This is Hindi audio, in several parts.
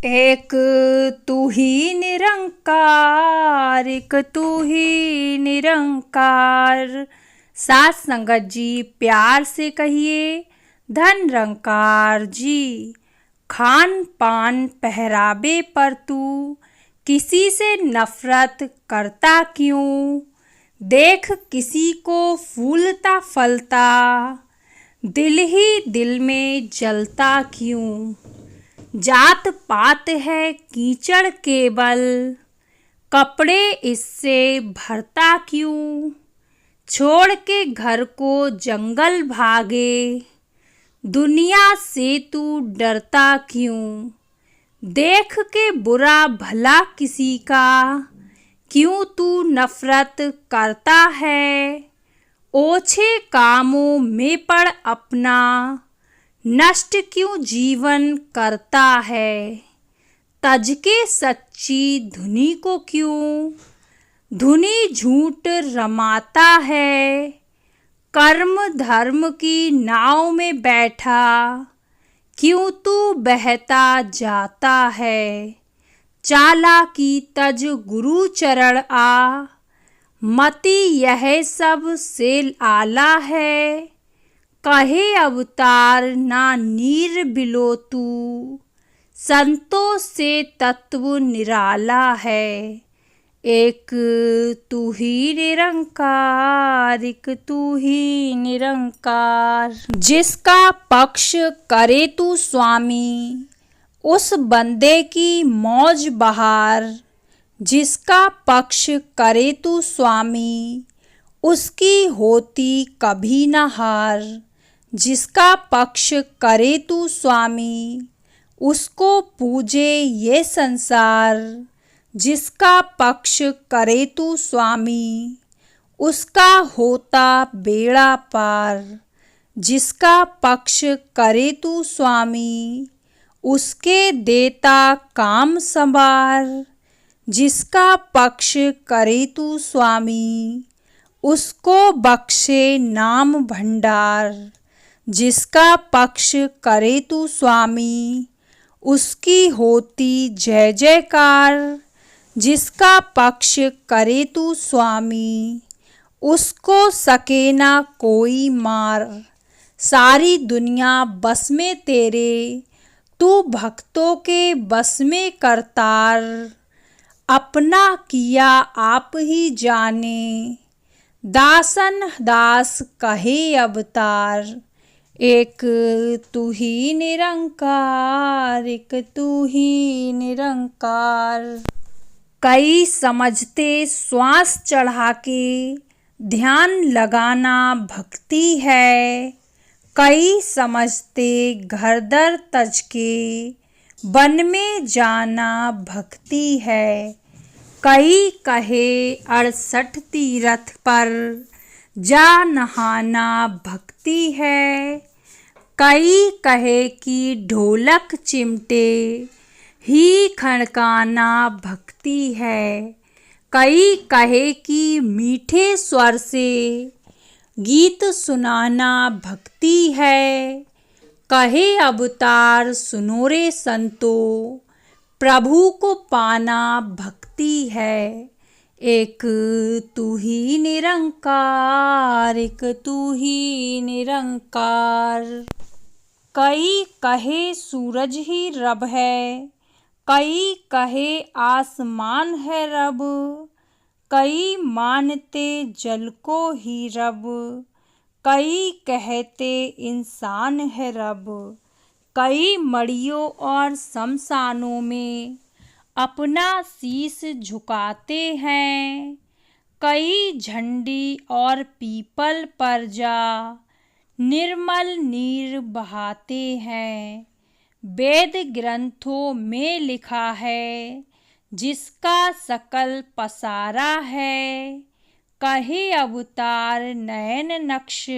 एक तू ही निरंकार, एक तू ही निरंकार। साथ संगत जी प्यार से कहिए धन निरंकार जी। खान पान पहरावे पर तू किसी से नफरत करता क्यों? देख किसी को फूलता फलता दिल ही दिल में जलता क्यों? जात पात है कीचड़ केवल, कपड़े इससे भरता क्यों? छोड़ के घर को जंगल भागे, दुनिया से तू डरता क्यों? देख के बुरा भला किसी का क्यों तू नफरत करता है? ओछे कामों में पड़ अपना नष्ट क्यों जीवन करता है? तज के सच्ची धुनी को क्यों धुनी झूठ रमाता है? कर्म धर्म की नाव में बैठा क्यों तू बहता जाता है? चालाकी तज गुरु चरण आ, मति यह सब से आला है। कहे अवतार ना नीर बिलो तू, संतों से तत्व निराला है। एक तू ही निरंकार, एक तू ही निरंकार। जिसका पक्ष करे तू स्वामी, उस बंदे की मौज बहार। जिसका पक्ष करे तू स्वामी, उसकी होती कभी न हार। जिसका पक्ष करे तू स्वामी, उसको पूजे ये संसार। जिसका पक्ष करे तू स्वामी, उसका होता बेड़ा पार। जिसका पक्ष करे तू स्वामी, उसके देता काम संभार। जिसका पक्ष करे तू स्वामी, उसको बख्शे नाम भंडार। जिसका पक्ष करे तू स्वामी, उसकी होती जय जयकार। जिसका पक्ष करे तू स्वामी, उसको सके ना कोई मार। सारी दुनिया बस में तेरे, तू भक्तों के बस में करतार। अपना किया आप ही जाने, दासन दास कहे अवतार। एक तू ही निरंकार, एक तू ही निरंकार। कई समझते श्वास चढ़ा के ध्यान लगाना भक्ति है। कई समझते घर दर तज के वन में जाना भक्ति है। कई कहे 68 तीरथ पर जा नहाना भक्ति है। कई कहे कि ढोलक चिमटे ही खड़काना भक्ति है। कई कहे कि मीठे स्वर से गीत सुनाना भक्ति है। कहे अवतार सुनो रे संतो, प्रभु को पाना भक्ति है। एक तू ही निरंकार, एक तू ही निरंकार। कई कहे सूरज ही रब है, कई कहे आसमान है रब। कई मानते जल को ही रब, कई कहते इंसान है रब। कई मड़ियों और शमशानों में अपना शीश झुकाते हैं। कई झंडी और पीपल पर जा निर्मल नीर बहाते हैं। वेद ग्रंथों में लिखा है, जिसका सकल पसारा है। कहे अवतार नयन नक्श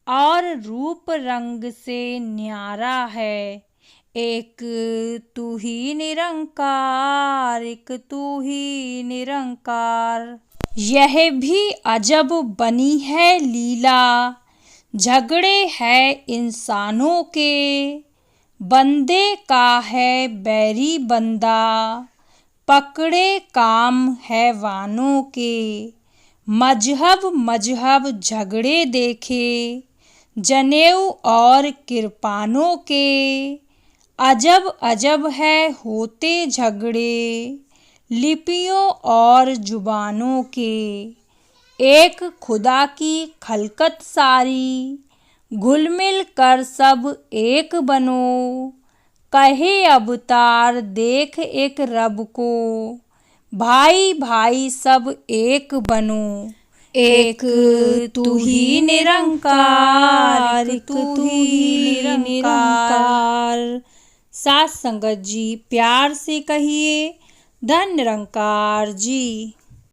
और रूप रंग से न्यारा है। एक तू ही निरंकार, एक तू ही निरंकार। यह भी अजब बनी है लीला, झगड़े हैं इंसानों के। बंदे का है बैरी बंदा, पकड़े काम हैवानों के। मजहब मजहब झगड़े देखे, जनेऊ और किरपानों के। अजब अजब है होते झगड़े, लिपियों और जुबानों के। एक खुदा की खलकत सारी, घुल मिल कर सब एक बनो। कहे अवतार देख एक रब को, भाई भाई सब एक बनो। एक तू ही निरंकार, तू ही निरंकार। साथ संगत जी प्यार से कहिए, धन निरंकार जी।